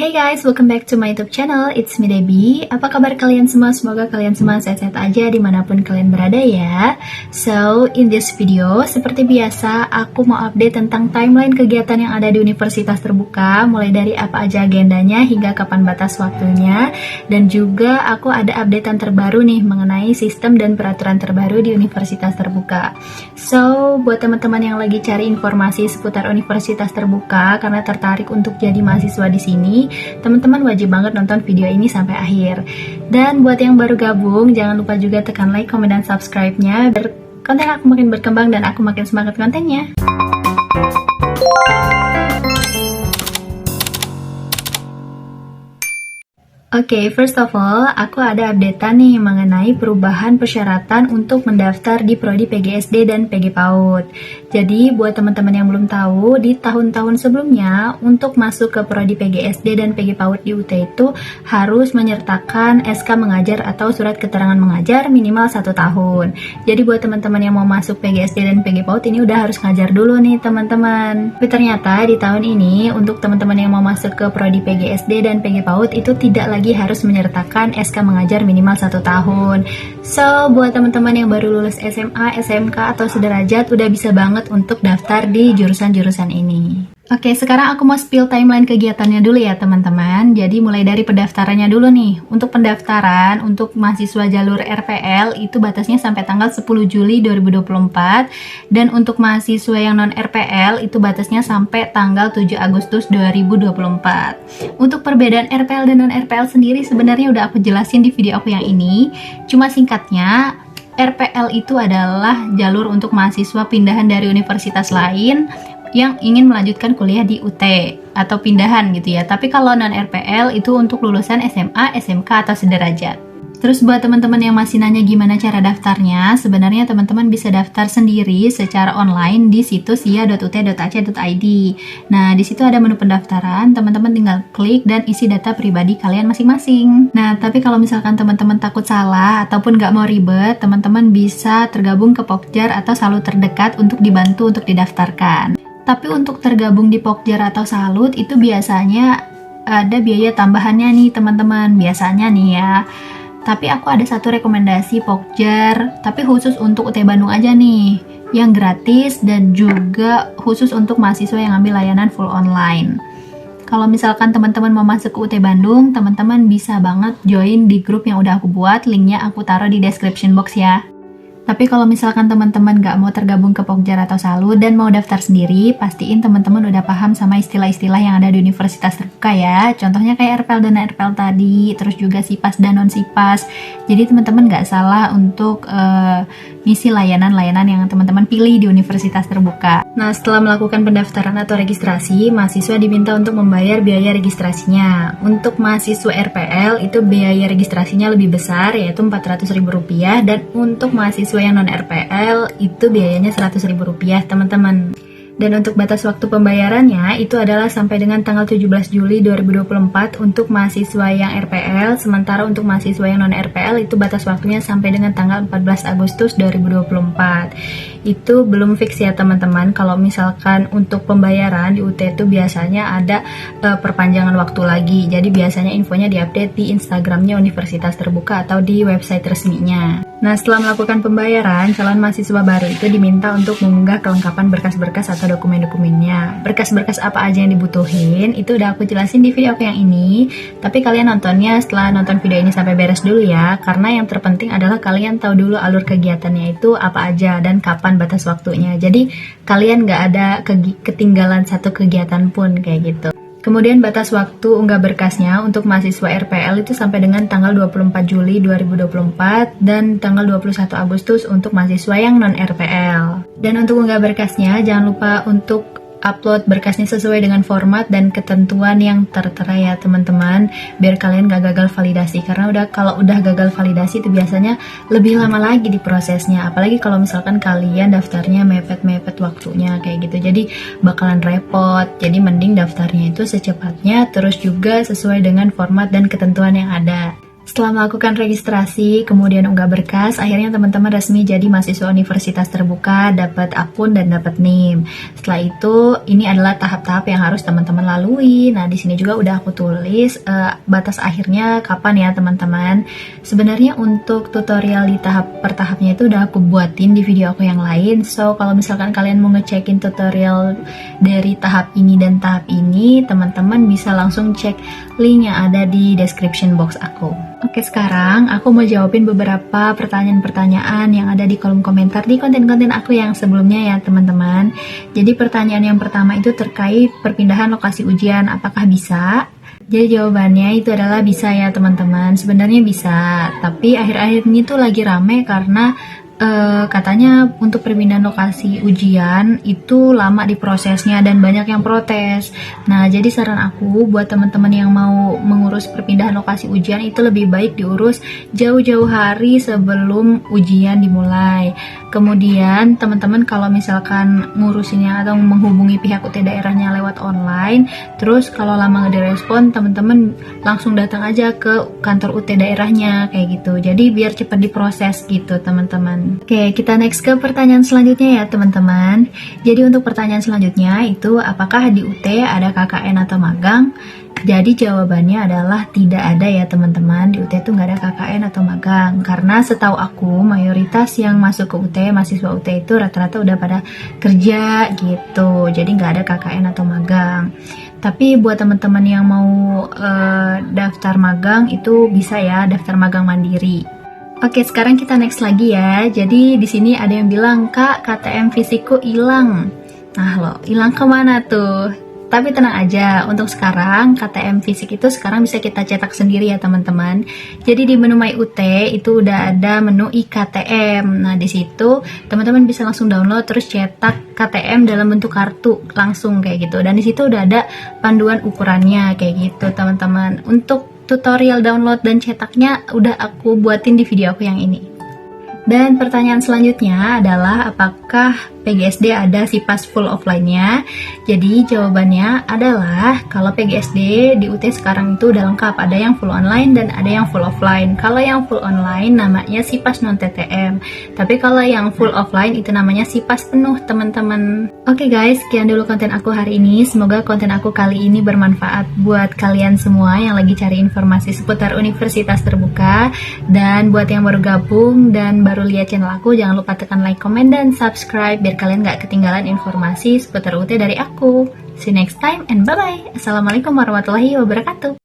Hey guys, welcome back to my YouTube channel. It's me Debbie. Apa kabar kalian semua? Semoga kalian semua sehat-sehat aja dimanapun kalian berada ya. So, in this video, seperti biasa, aku mau update tentang timeline kegiatan yang ada di Universitas Terbuka, mulai dari apa aja agendanya hingga kapan batas waktunya. Dan juga aku ada updatean terbaru nih mengenai sistem dan peraturan terbaru di Universitas Terbuka. So, buat teman-teman yang lagi cari informasi seputar Universitas Terbuka karena tertarik untuk jadi mahasiswa di sini, teman-teman wajib banget nonton video ini sampai akhir. Dan buat yang baru gabung, jangan lupa juga tekan like, komen, dan subscribe-nya biar konten aku makin berkembang dan aku makin semangat kontennya. Oke, first of all, aku ada updatean nih mengenai perubahan persyaratan untuk mendaftar di Prodi PGSD dan PG PAUD. Jadi, buat teman-teman yang belum tahu, di tahun-tahun sebelumnya, untuk masuk ke Prodi PGSD dan PG PAUD di UT itu harus menyertakan SK mengajar atau surat keterangan mengajar minimal 1 tahun. Jadi, buat teman-teman yang mau masuk PGSD dan PG PAUD ini udah harus ngajar dulu nih teman-teman. Tapi ternyata di tahun ini, untuk teman-teman yang mau masuk ke Prodi PGSD dan PG PAUD itu tidak lagi harus menyertakan SK mengajar minimal 1 tahun. So, buat teman-teman yang baru lulus SMA, SMK, atau sederajat udah bisa banget untuk daftar di jurusan-jurusan ini. Oke, sekarang aku mau spill timeline kegiatannya dulu ya teman-teman. Jadi mulai dari pendaftarannya dulu nih. Untuk pendaftaran untuk mahasiswa jalur RPL itu batasnya sampai tanggal 10 Juli 2024. Dan untuk mahasiswa yang non RPL itu batasnya sampai tanggal 7 Agustus 2024. Untuk perbedaan RPL dan non RPL sendiri sebenarnya udah aku jelasin di video aku yang ini. Cuma singkatnya, RPL itu adalah jalur untuk mahasiswa pindahan dari universitas lain yang ingin melanjutkan kuliah di UT atau pindahan gitu ya. Tapi kalau non RPL itu untuk lulusan SMA, SMK atau sederajat. Terus buat teman-teman yang masih nanya gimana cara daftarnya, sebenarnya teman-teman bisa daftar sendiri secara online di situs sia.ut.ac.id. Nah, di situ ada menu pendaftaran, teman-teman tinggal klik dan isi data pribadi kalian masing-masing. Nah, tapi kalau misalkan teman-teman takut salah ataupun nggak mau ribet, teman-teman bisa tergabung ke Pokjar atau Salut terdekat untuk dibantu untuk didaftarkan. Tapi untuk tergabung di Pokjar atau Salut itu biasanya ada biaya tambahannya nih teman-teman, biasanya nih ya. Tapi aku ada satu rekomendasi Pokjar, tapi khusus untuk UT Bandung aja nih, yang gratis dan juga khusus untuk mahasiswa yang ambil layanan full online. Kalau misalkan teman-teman mau masuk ke UT Bandung, teman-teman bisa banget join di grup yang udah aku buat, linknya aku taruh di description box ya. Tapi kalau misalkan teman-teman nggak mau tergabung ke Pokjar atau Salut dan mau daftar sendiri, pastiin teman-teman udah paham sama istilah-istilah yang ada di Universitas Terbuka ya. Contohnya kayak RPL dan RPL tadi, terus juga SIPAS dan non-SIPAS. Jadi teman-teman nggak salah untuk ngisi layanan-layanan yang teman-teman pilih di Universitas Terbuka. Nah, setelah melakukan pendaftaran atau registrasi, mahasiswa diminta untuk membayar biaya registrasinya. Untuk mahasiswa RPL itu biaya registrasinya lebih besar, yaitu Rp400.000, dan untuk mahasiswa yang non RPL itu biayanya Rp100.000 teman-teman. Dan untuk batas waktu pembayarannya itu adalah sampai dengan tanggal 17 Juli 2024 untuk mahasiswa yang RPL, sementara untuk mahasiswa yang non RPL itu batas waktunya sampai dengan tanggal 14 Agustus 2024. Itu belum fix ya teman-teman. Kalau misalkan untuk pembayaran di UT itu biasanya ada perpanjangan waktu lagi. Jadi biasanya infonya diupdate di Instagramnya Universitas Terbuka atau di website resminya. Nah, setelah melakukan pembayaran, calon mahasiswa baru itu diminta untuk mengunggah kelengkapan berkas-berkas atau dokumen-dokumennya. Berkas-berkas apa aja yang dibutuhin, itu udah aku jelasin di video aku yang ini. Tapi kalian nontonnya setelah nonton video ini sampai beres dulu ya, karena yang terpenting adalah kalian tahu dulu alur kegiatannya itu apa aja dan kapan batas waktunya. Jadi, kalian nggak ada ketinggalan satu kegiatan pun kayak gitu. Kemudian batas waktu unggah berkasnya untuk mahasiswa RPL itu sampai dengan tanggal 24 Juli 2024 dan tanggal 21 Agustus untuk mahasiswa yang non RPL. Dan untuk unggah berkasnya jangan lupa untuk upload berkasnya sesuai dengan format dan ketentuan yang tertera ya teman-teman, biar kalian gak gagal validasi. Karena kalau udah gagal validasi itu biasanya lebih lama lagi di prosesnya, apalagi kalau misalkan kalian daftarnya mepet-mepet waktunya kayak gitu, jadi bakalan repot. Jadi mending daftarnya itu secepatnya, terus juga sesuai dengan format dan ketentuan yang ada. Setelah melakukan registrasi, kemudian unggah berkas, akhirnya teman-teman resmi jadi mahasiswa universitas terbuka, dapat akun dan dapat NIM. Setelah itu, ini adalah tahap-tahap yang harus teman-teman lalui. Nah, di sini juga udah aku tulis batas akhirnya kapan ya teman-teman. Sebenarnya untuk tutorial di tahap per tahapnya itu udah aku buatin di video aku yang lain. So, kalau misalkan kalian mau ngecekin tutorial dari tahap ini dan tahap ini, teman-teman bisa langsung cek link yang ada di description box aku. Oke, sekarang aku mau jawabin beberapa pertanyaan-pertanyaan yang ada di kolom komentar di konten-konten aku yang sebelumnya ya teman-teman. Jadi pertanyaan yang pertama itu terkait perpindahan lokasi ujian, apakah bisa? Jadi jawabannya itu adalah bisa ya teman-teman. Sebenarnya bisa, tapi akhir-akhir ini tuh lagi rame karena katanya untuk perpindahan lokasi ujian itu lama diprosesnya dan banyak yang protes. Nah, jadi saran aku buat teman-teman yang mau mengurus perpindahan lokasi ujian itu lebih baik diurus jauh-jauh hari sebelum ujian dimulai. Kemudian teman-teman kalau misalkan ngurusinnya atau menghubungi pihak UT daerahnya lewat online, terus kalau lama nggak direspon, teman-teman langsung datang aja ke kantor UT daerahnya kayak gitu. Jadi biar cepat diproses gitu teman-teman. Oke, kita next ke pertanyaan selanjutnya ya teman-teman. Jadi untuk pertanyaan selanjutnya itu apakah di UT ada KKN atau magang? Jadi jawabannya adalah tidak ada ya teman-teman. Di UT itu nggak ada KKN atau magang. Karena setahu aku mayoritas yang masuk ke UT, mahasiswa UT itu rata-rata udah pada kerja gitu. Jadi nggak ada KKN atau magang. Tapi buat teman-teman yang mau daftar magang itu bisa ya daftar magang mandiri. Oke, sekarang kita next lagi ya. Jadi di sini ada yang bilang, "Kak, KTM fisikku hilang." Nah, lo hilang kemana tuh? Tapi tenang aja, untuk sekarang KTM fisik itu sekarang bisa kita cetak sendiri ya teman-teman. Jadi di menu My UT itu udah ada menu iKTM. Nah, di situ teman-teman bisa langsung download terus cetak KTM dalam bentuk kartu langsung kayak gitu. Dan di situ udah ada panduan ukurannya kayak gitu, teman-teman. Untuk tutorial download dan cetaknya udah aku buatin di video aku yang ini. Dan pertanyaan selanjutnya adalah apakah PGSD ada SIPAS full offline-nya? Jadi jawabannya adalah kalau PGSD di UT sekarang itu udah lengkap, ada yang full online dan ada yang full offline. Kalau yang full online namanya SIPAS non TTM, tapi kalau yang full offline itu namanya SIPAS penuh teman-teman. Oke guys, sekian dulu konten aku hari ini. Semoga konten aku kali ini bermanfaat buat kalian semua yang lagi cari informasi seputar universitas terbuka. Dan buat yang baru gabung dan baru lihat channel aku, jangan lupa tekan like, comment, dan subscribe biar kalian gak ketinggalan informasi seputar UT dari aku. See you next time and bye-bye. Assalamualaikum warahmatullahi wabarakatuh.